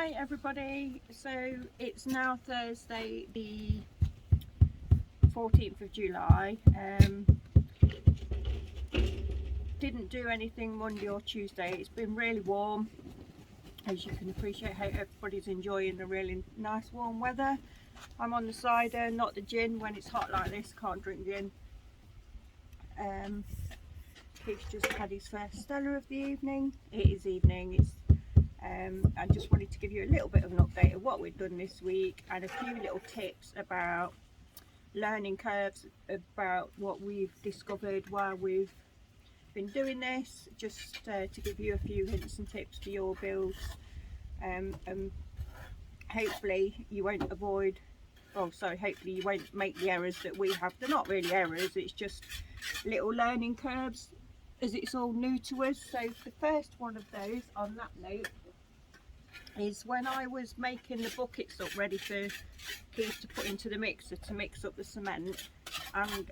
Hi everybody, so it's now Thursday the 14th of July. Didn't do anything Monday or Tuesday. It's been really warm, as you can appreciate. How everybody's enjoying the really nice warm weather. I'm on the cider, not the gin. When it's hot like this, can't drink gin. Keith's just had his first Stella of the evening. It is evening. I just wanted to give you a little bit of an update of what we've done this week and a few little tips about learning curves, about what we've discovered while we've been doing this, just to give you a few hints and tips for your builds. Hopefully you won't hopefully you won't make the errors that we have. They're not really errors, it's just little learning curves as it's all new to us. So the first one of those on that note is when I was making the buckets up ready for Keith to put into the mixer to mix up the cement, and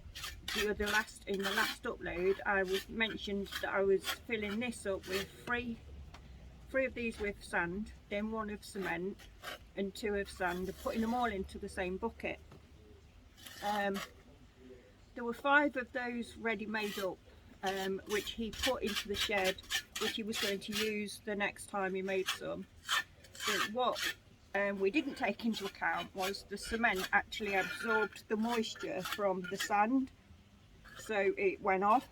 in the last upload I mentioned that I was filling this up with three of these with sand, then one of cement and two of sand, and putting them all into the same bucket. There were 5 of those ready made up, which he put into the shed, which he was going to use the next time he made some. But what we didn't take into account was the cement actually absorbed the moisture from the sand, so it went off,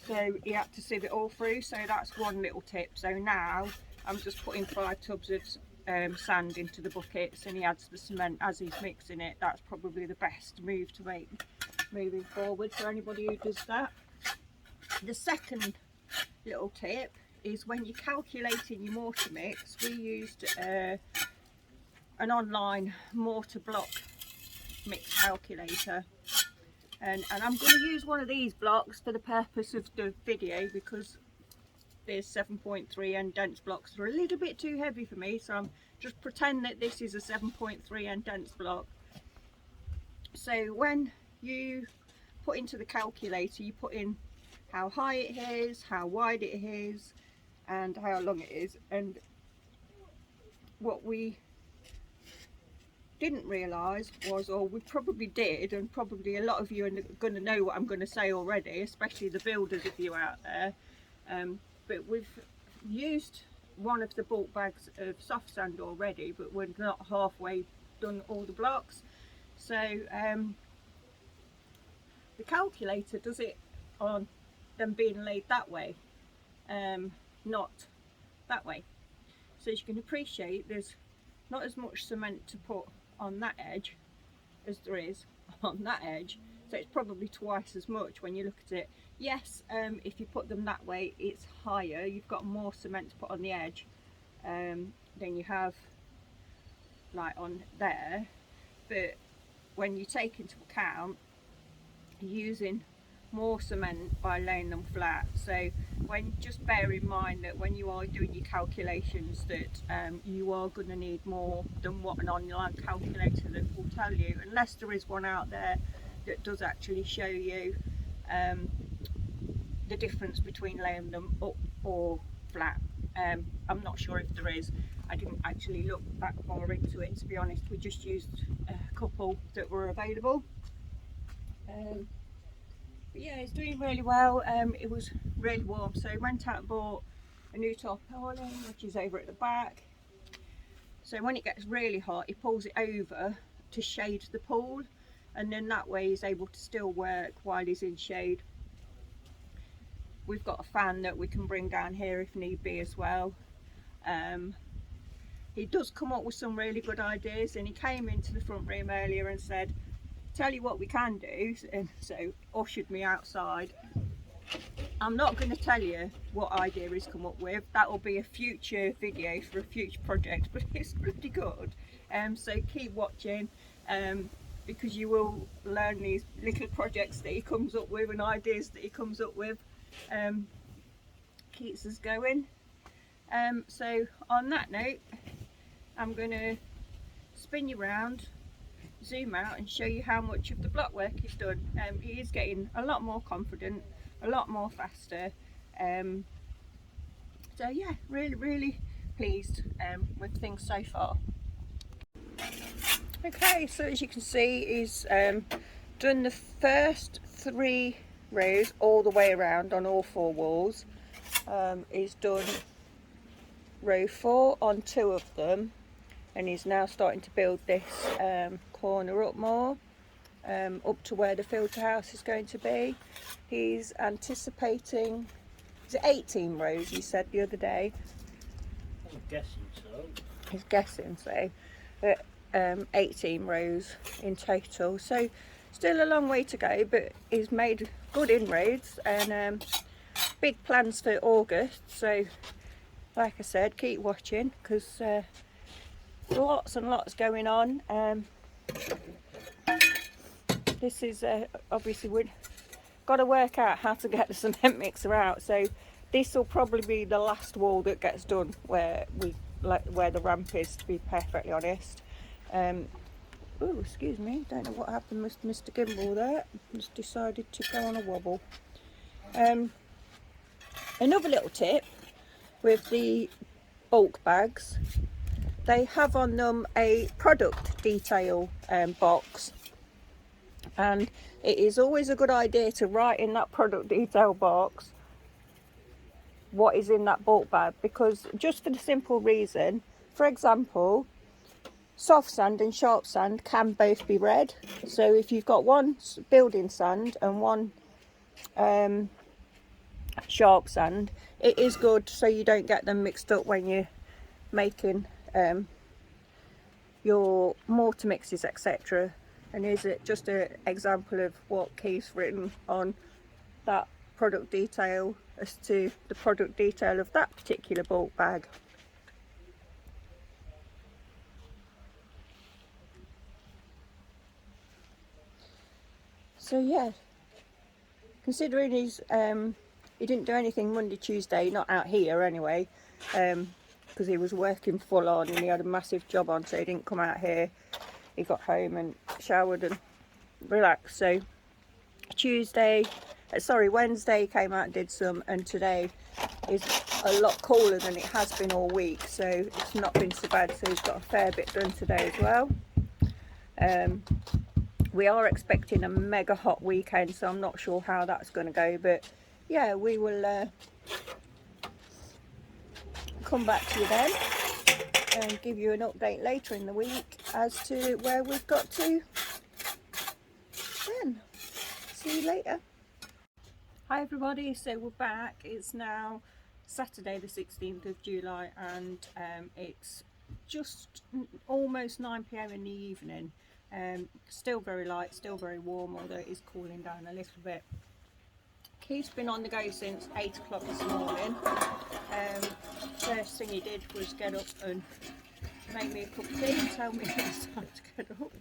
so he had to sieve it all through. So that's one little tip. So now I'm just putting 5 tubs of sand into the buckets, and he adds the cement as he's mixing it. That's probably the best move to make moving forward for anybody who does that. The second little tip is when you're calculating your mortar mix. We used an online mortar block mix calculator, and I'm going to use one of these blocks for the purpose of the video, because there's 7.3 and dense blocks are a little bit too heavy for me, so I'm just pretend that this is a 7.3 and dense block. So when you put into the calculator, you put in how high it is, how wide it is, and how long it is. And what we didn't realise was, or we probably did, and probably a lot of you are going to know what I'm going to say already, especially the builders of you out there, but we've used one of the bulk bags of soft sand already, but we're not halfway done all the blocks. So the calculator does it on them being laid that way, not that way. So as you can appreciate, there's not as much cement to put on that edge as there is on that edge, so it's probably twice as much when you look at it. Yes, if you put them that way, it's higher, you've got more cement to put on the edge than you have like on there, but when you take into account using more cement by laying them flat, so just bear in mind that when you are doing your calculations that you are going to need more than what an online calculator that will tell you, unless there is one out there that does actually show you the difference between laying them up or flat. I'm not sure if there is. I didn't actually look that far into it, to be honest. We just used a couple that were available. But yeah, it's doing really well. It was really warm, so I went out and bought a new tarpaulin, which is over at the back. So when it gets really hot, he pulls it over to shade the pool, and then that way he's able to still work while he's in shade. We've got a fan that we can bring down here if need be as well. He does come up with some really good ideas, and he came into the front room earlier and said, "Tell you what we can do," and so ushered me outside. I'm not going to tell you what idea he's come up with. That will be a future video for a future project, but it's pretty good. So keep watching, because you will learn these little projects that he comes up with and ideas that he comes up with. Keeps us going. So on that note, I'm going to spin you around, zoom out and show you how much of the block work he's done. He is getting a lot more confident, a lot more faster. So yeah, really pleased with things so far. Okay, so as you can see, he's done the first 3 rows all the way around on all 4 walls. He's done row 4 on 2 of them, and he's now starting to build this corner up more, up to where the filter house is going to be. He's anticipating, is it 18 rows he said the other day? I'm guessing so. He's guessing so, but 18 rows in total, so still a long way to go, but he's made good inroads and big plans for August. So like I said, keep watching, because lots and lots going on. This is obviously, we've got to work out how to get the cement mixer out, so this will probably be the last wall that gets done where the ramp is, to be perfectly honest. Oh, excuse me, don't know what happened with Mr. Gimbal there, just decided to go on a wobble. Another little tip with the bulk bags, they have on them a product detail box, and it is always a good idea to write in that product detail box what is in that bulk bag, because just for the simple reason, for example, soft sand and sharp sand can both be red. So if you've got one building sand and one sharp sand, it is good so you don't get them mixed up when you're making your mortar mixes, etc. And here's just an example of what Keith's written on that product detail as to the product detail of that particular bulk bag. So yeah, considering he didn't do anything Monday, Tuesday, not out here anyway, because he was working full on and he had a massive job on, so he didn't come out here. He got home and showered and relaxed. So Wednesday came out and did some, and today is a lot cooler than it has been all week, so it's not been so bad. So he's got a fair bit done today as well. We are expecting a mega hot weekend, so I'm not sure how that's going to go, but yeah, we will come back to you then and give you an update later in the week as to where we've got to then. See you later. Hi everybody, so we're back. It's now Saturday the 16th of July, and it's just almost 9 PM in the evening. Still very light, still very warm, although it is cooling down a little bit. Keith's been on the go since 8 o'clock this morning. First thing he did was get up and make me a cup of tea and tell me it's time to get up.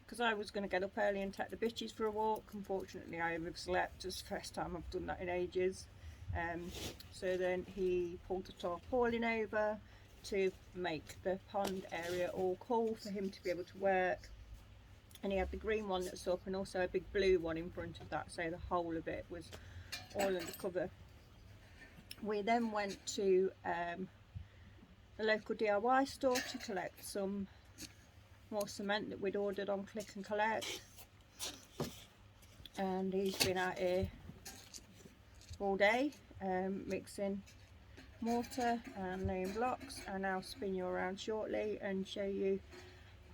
Because I was going to get up early and take the bitches for a walk. Unfortunately I overslept. It's the first time I've done that in ages. So then he pulled the tarpaulin over to make the pond area all cool for him to be able to work, and he had the green one that's up and also a big blue one in front of that, so the whole of it was all under cover. We then went to the local DIY store to collect some more cement that we'd ordered on Click and Collect, and he's been out here all day mixing mortar and laying blocks, and I'll spin you around shortly and show you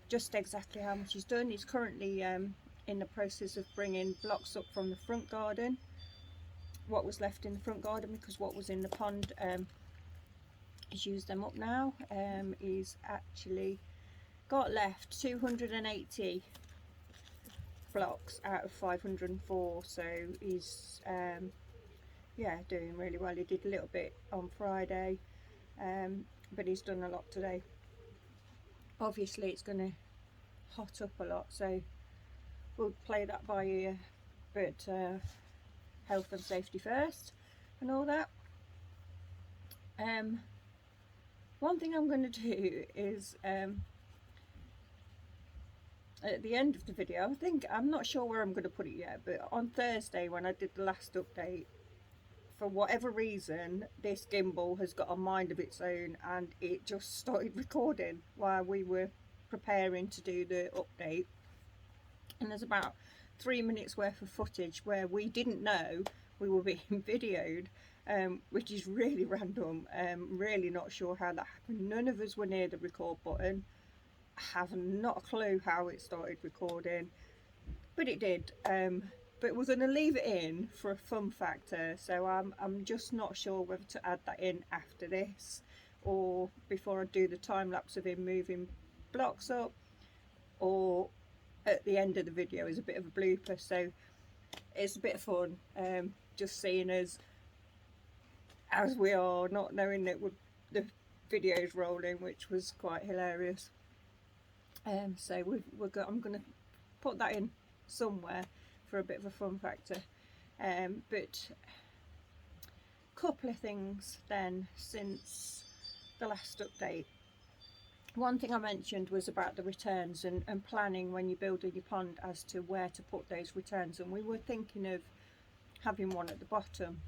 just exactly how much he's done. He's currently in the process of bringing blocks up from the front garden, what was left in the front garden, because what was in the pond he's used them up now. He's actually got left 280 blocks out of 504, so he's yeah, doing really well. He did a little bit on Friday, but he's done a lot today. Obviously it's going to hot up a lot, so we'll play that by ear, but health and safety first and all that. One thing I'm going to do is at the end of the video, I'm not sure where I'm going to put it yet, but on Thursday when I did the last update for whatever reason, this gimbal has got a mind of its own, and it just started recording while we were preparing to do the update. And there's about 3 minutes worth of footage where we didn't know we were being videoed, which is really random. Really not sure how that happened. None of us were near the record button. I have not a clue how it started recording, but it did. But we're going to leave it in for a fun factor, so I'm just not sure whether to add that in after this or before I do the time lapse of him moving blocks up, or at the end of the video as a bit of a blooper. So it's a bit of fun, just seeing us as we are, not knowing that the video's rolling, which was quite hilarious. So I'm going to put that in somewhere for a bit of a fun factor. But a couple of things then since the last update. One thing I mentioned was about the returns and planning when you're building your pond as to where to put those returns, and we were thinking of having one at the bottom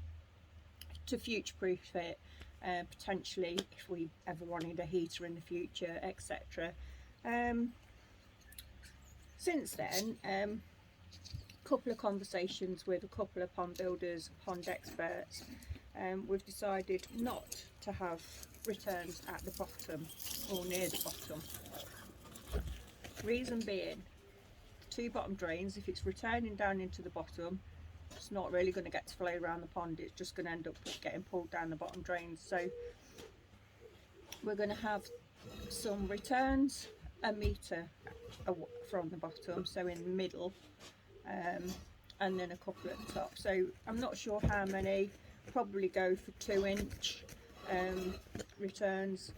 to future-proof it, potentially if we ever wanted a heater in the future, etc. Since then, couple of conversations with a couple of pond builders, pond experts, we've decided not to have returns at the bottom or near the bottom. Reason being, the two bottom drains, if it's returning down into the bottom, it's not really going to get to flow around the pond, it's just going to end up getting pulled down the bottom drains. So we're going to have some returns a metre from the bottom, so in the middle, and then a couple at the top. So I'm not sure how many, probably go for 2-inch returns.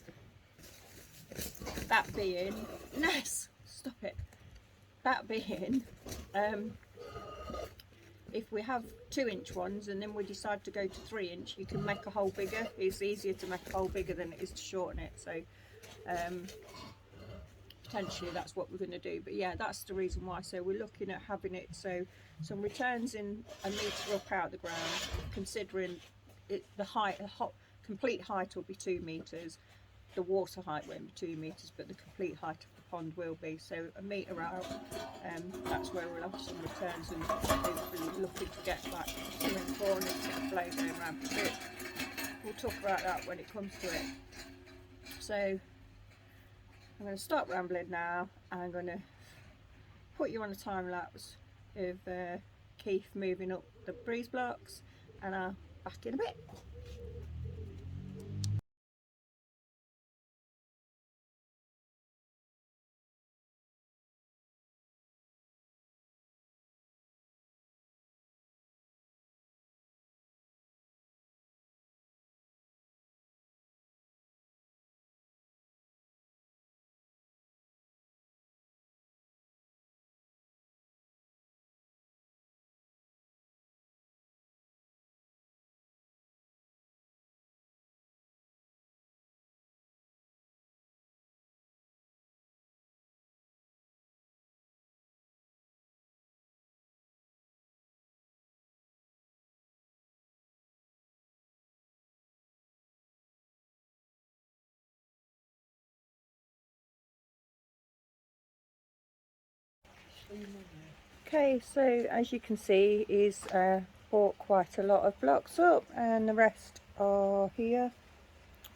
That being, Ness, stop it. That being, if we have 2-inch ones and then we decide to go to 3-inch, you can make a hole bigger. It's easier to make a hole bigger than it is to shorten it. So potentially that's what we're going to do. But yeah, that's the reason why. So we're looking at having it so some returns in a metre up out the ground, considering the height, complete height will be 2 metres. The water height won't be 2 metres, but the complete height of the pond will be. So a metre out, that's where we'll have some returns, and hopefully looking to get like 2 and 4 and get a flow going around. But we'll talk about that when it comes to it. So I'm going to stop rambling now, and I'm going to put you on a time lapse of Keith moving up the breeze blocks, and I'll back in a bit. Okay, so as you can see, he's bought quite a lot of blocks up, and the rest are here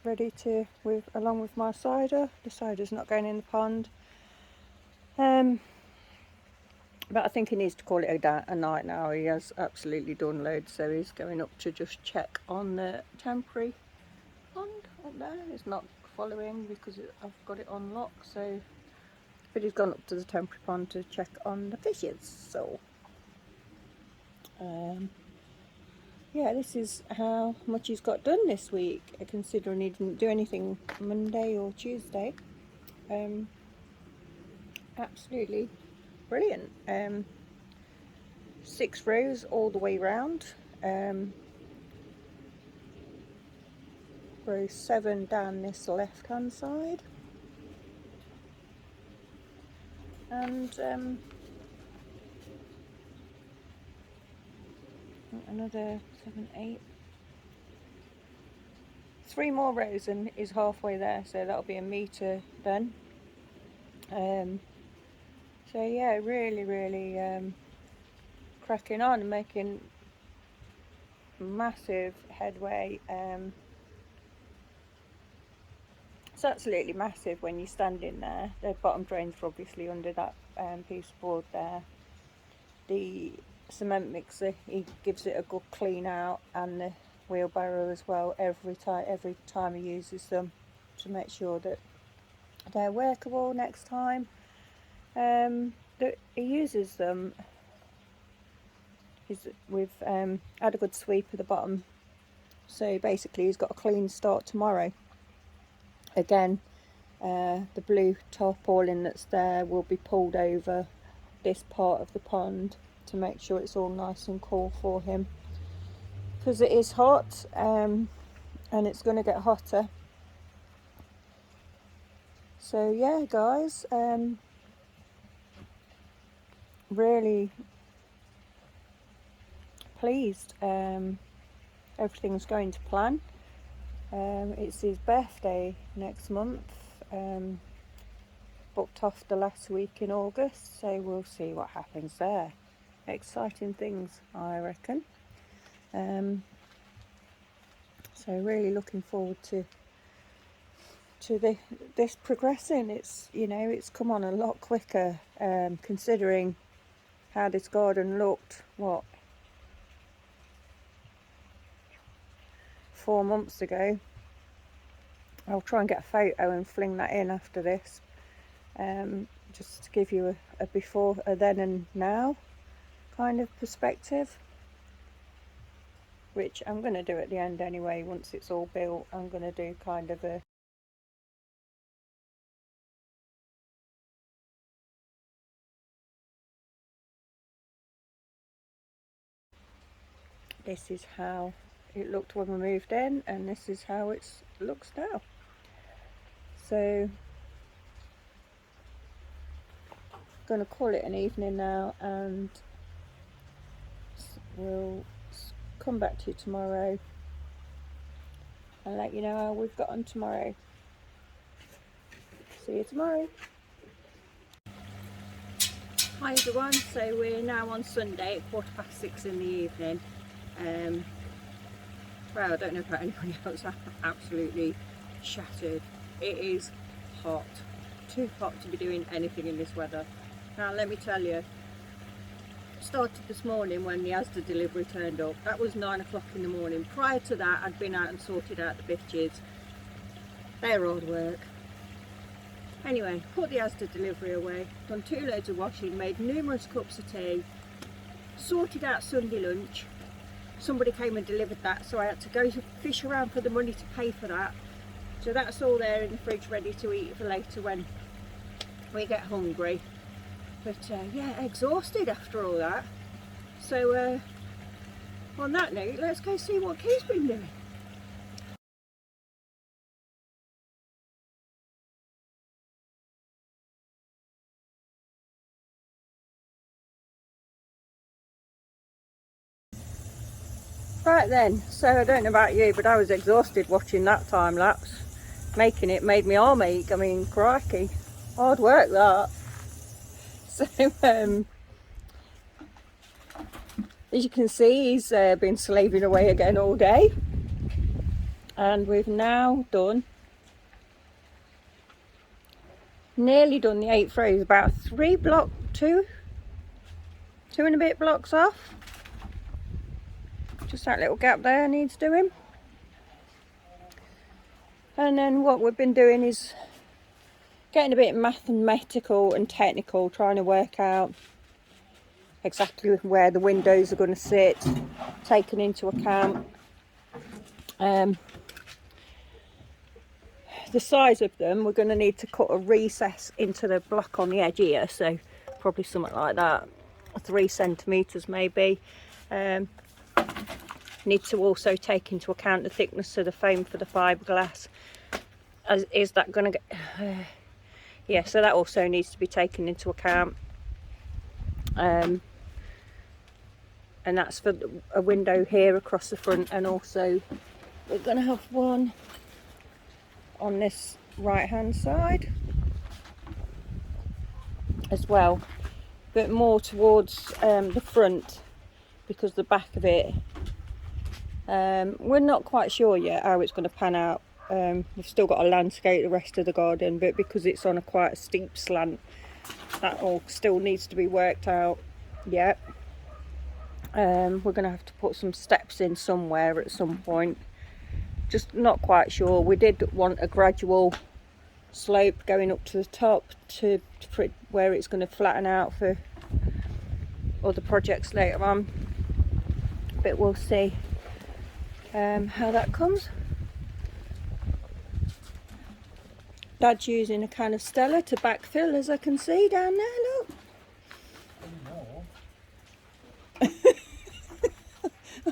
ready to, along with my cider. The cider's not going in the pond, but I think he needs to call it a night now. He has absolutely done loads, so he's going up to just check on the temporary pond up there. It's not following because I've got it on lock, so. But he's gone up to the temporary pond to check on the fishes. So yeah, this is how much he's got done this week, considering he didn't do anything Monday or Tuesday. Absolutely brilliant. 6 rows all the way round. Row 7 down this left hand side. And another 7, 8, 3 more rows and is halfway there, so that'll be a metre then. So yeah, really cracking on and making massive headway. It's absolutely massive when you're standing there. The bottom drains are obviously under that piece of board there. The cement mixer, he gives it a good clean out, and the wheelbarrow as well every time he uses them to make sure that they're workable next time. That he uses them. We've had a good sweep of the bottom, so basically he's got a clean start tomorrow. Again, the blue tarpaulin that's there will be pulled over this part of the pond to make sure it's all nice and cool for him, because it is hot, and it's going to get hotter. So yeah guys, really pleased. Everything's going to plan. It's his birthday next month, booked off the last week in August, so we'll see what happens there. Exciting things, I reckon. So really looking forward to this progressing. It's, you know, it's come on a lot quicker, considering how this garden looked, what, 4 months ago. I'll try and get a photo and fling that in after this, just to give you a before, a then and now kind of perspective, which I'm going to do at the end anyway. Once it's all built, I'm going to do kind of a this is how it looked when we moved in, and this is how it looks now. So I'm going to call it an evening now, and we'll come back to you tomorrow and let you know how we've got on tomorrow. See you tomorrow. Hi everyone, so we're now on Sunday at 6:15 in the evening. Well, I don't know about anybody else, I'm absolutely shattered. It is hot, too hot to be doing anything in this weather. Now let me tell you, started this morning when the Asda delivery turned up. That was 9 o'clock in the morning. Prior to that, I'd been out and sorted out the bitches. They're hard work. Anyway, put the Asda delivery away, done 2 loads of washing, made numerous cups of tea, sorted out Sunday lunch. Somebody came and delivered that, so I had to go fish around for the money to pay for that. So that's all there in the fridge ready to eat for later when we get hungry. But yeah, exhausted after all that. So on that note, let's go see what Key's been doing. Right then, so I don't know about you, but I was exhausted watching that time lapse. Making it made me arm ache. I mean, crikey, hard work that. So as you can see, he's been slaving away again all day, and we've now done nearly done the 8th rows, about 2 and a bit blocks off. Just that little gap there needs doing. And then what we've been doing is getting a bit mathematical and technical, trying to work out exactly where the windows are going to sit, taking into account the size of them. We're going to need to cut a recess into the block on the edge here, so probably something like that, 3 centimetres maybe. Need to also take into account the thickness of the foam for the fiberglass. Is that going to get yeah, so that also needs to be taken into account. And that's for a window here across the front, and also we're going to have one on this right hand side as well, but more towards the front, because the back of it, we're not quite sure yet how it's going to pan out. We've still got to landscape the rest of the garden, but because it's on a quite a steep slant, that all still needs to be worked out yet. We're going to have to put some steps in somewhere at some point, just not quite sure. We did want a gradual slope going up to the top for where it's going to flatten out for other projects later on, but we'll see how that comes. Dad's using a can of Stella to backfill, as I can see down there, look.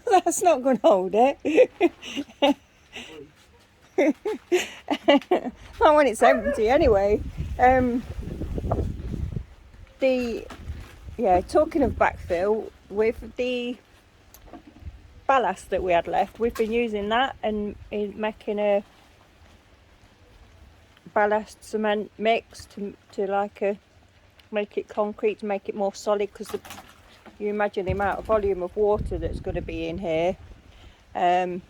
That's not going to hold it. Not when it's empty anyway. Talking of backfill, with the ballast that we had left, we've been using that and making a ballast cement mix to make it concrete, to make it more solid, because you imagine the amount of volume of water that's going to be in here. Trying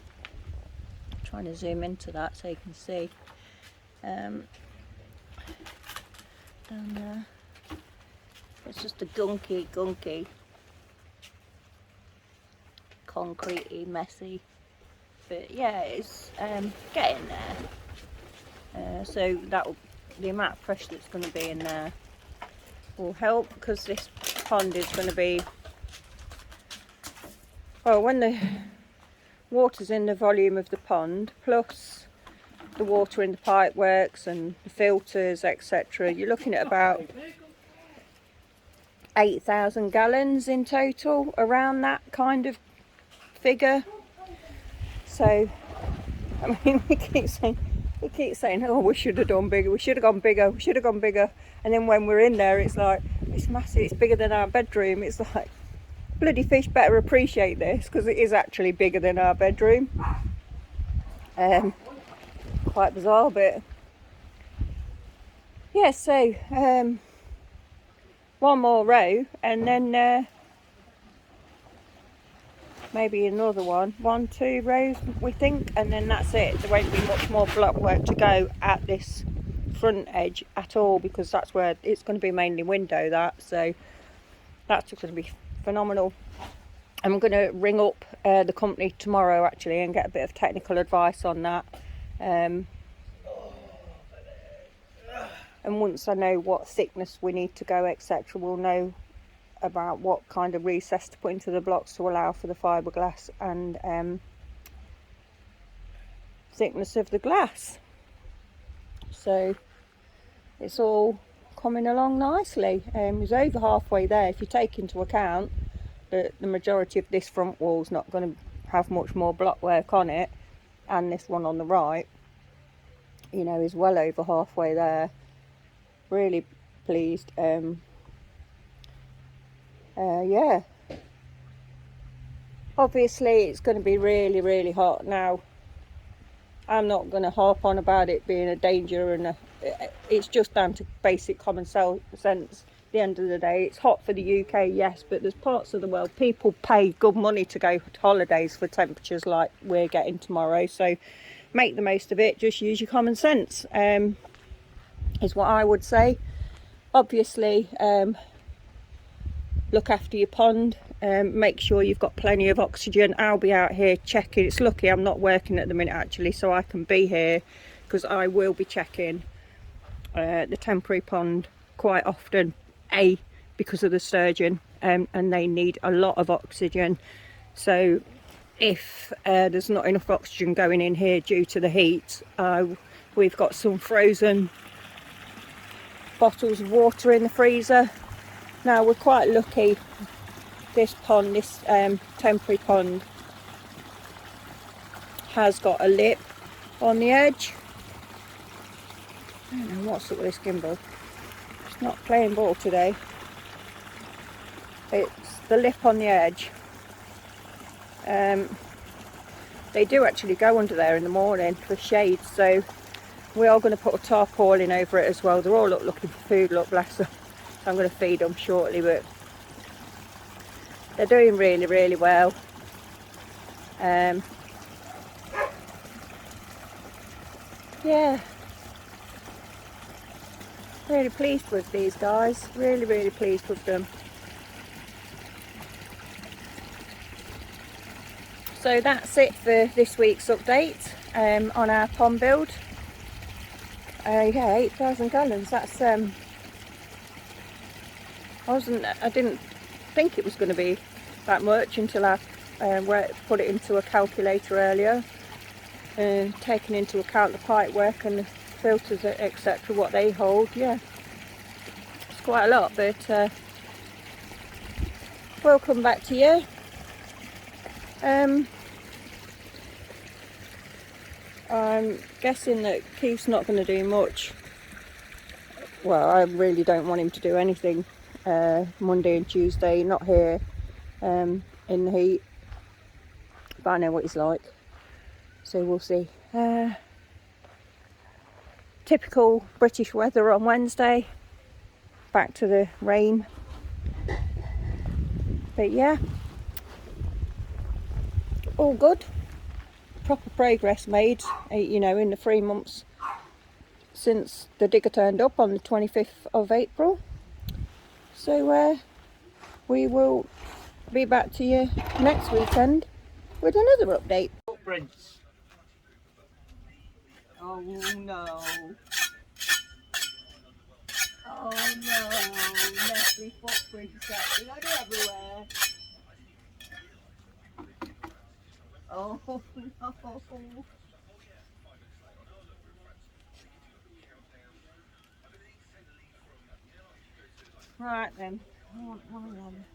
to zoom into that so you can see down there. It's just a gunky concretey, messy, but yeah, it's getting there. So the amount of pressure that's going to be in there will help, because this pond is going to be, well, when the water's in the volume of the pond, plus the water in the pipe works and the filters, etc., you're looking at about 8,000 gallons in total, around that kind of figure. So I mean, we keep saying, oh, we should have done bigger, we should have gone bigger, and then when we're in there, it's like, it's massive, it's bigger than our bedroom. It's like, bloody fish better appreciate this, because it is actually bigger than our bedroom. Quite bizarre, but yeah. So one more row, and then maybe another 1-2 rows, we think, and then that's it. There won't be much more block work to go at this front edge at all, because that's where it's going to be mainly window, so that's going to be phenomenal. I'm going to ring up the company tomorrow actually and get a bit of technical advice on that, and once I know what thickness we need to go, etc., we'll know about what kind of recess to put into the blocks to allow for the fiberglass and thickness of the glass. So it's all coming along nicely. It's over halfway there, if you take into account that the majority of this front wall's not going to have much more block work on it, and this one on the right, you know, is well over halfway there. Really pleased. Yeah, obviously it's going to be really, really hot now. I'm not going to harp on about it being a danger, and it's just down to basic common sense. At the end of the day, it's hot for the UK, yes, but there's parts of the world people pay good money to go to holidays for temperatures like we're getting tomorrow. So make the most of it. Just use your common sense, is what I would say. Obviously, look after your pond, make sure you've got plenty of oxygen. I'll be out here checking. It's lucky I'm not working at the minute actually, so I can be here, because I will be checking the temporary pond quite often, because of the sturgeon, and they need a lot of oxygen. So if there's not enough oxygen going in here due to the heat, we've got some frozen bottles of water in the freezer. Now we're quite lucky, this pond, this temporary pond, has got a lip on the edge. I don't know what's up with this gimbal, it's not playing ball today. It's the lip on the edge. They do actually go under there in the morning for shade, so we are going to put a tarpaulin over it as well. They're all looking for food, look, bless them. So I'm going to feed them shortly, but they're doing really, really well. Yeah, really pleased with these guys, really, really pleased with them. So that's it for this week's update on our pond build. Yeah, 8,000 gallons. That's I didn't think it was going to be that much until I put it into a calculator earlier, taking into account the pipe work and the filters, etc., what they hold. Yeah, it's quite a lot, but we'll come back to you. I'm guessing that Keith's not going to do much. Well, I really don't want him to do anything Monday and Tuesday, not here in the heat, but I know what he's like, so we'll see. Typical British weather on Wednesday, back to the rain, but yeah, all good. Proper progress made, you know, in the 3 months since the digger turned up on the 25th of April. So we will be back to you next weekend with another update. Footprints. Oh no. Oh no. Messy footprints everywhere. Oh no. Right then. I want one of them.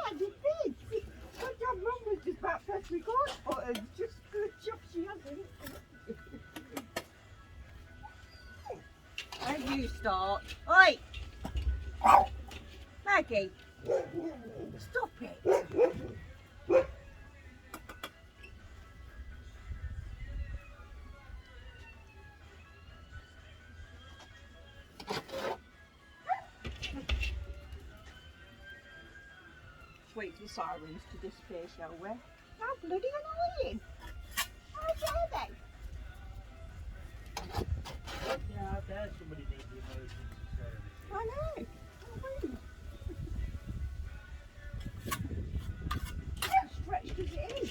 Dad, you did! Good job, Mum was just about to press record button. Just good job she hasn't. Where do you start? Oi! Maggie! Stop it! Wait for the sirens to disappear, shall we? How bloody annoying! How dare they? Yeah, how dare somebody need the emergency service? I know. How rude. How stretched as it is.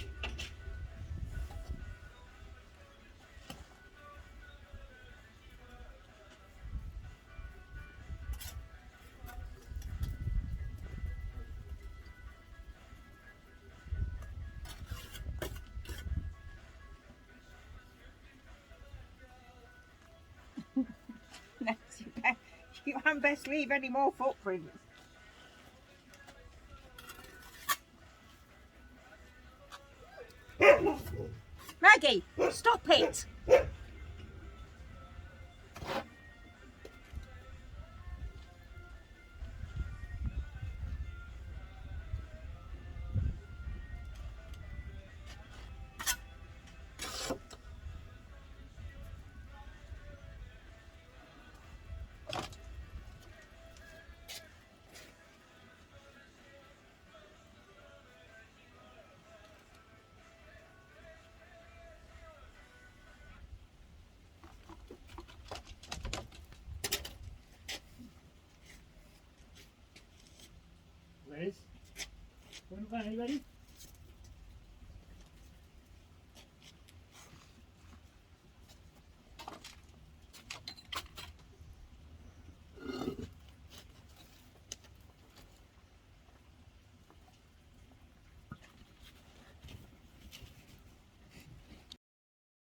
You can't best leave any more footprints. Maggie, stop it! Liz. Are you ready?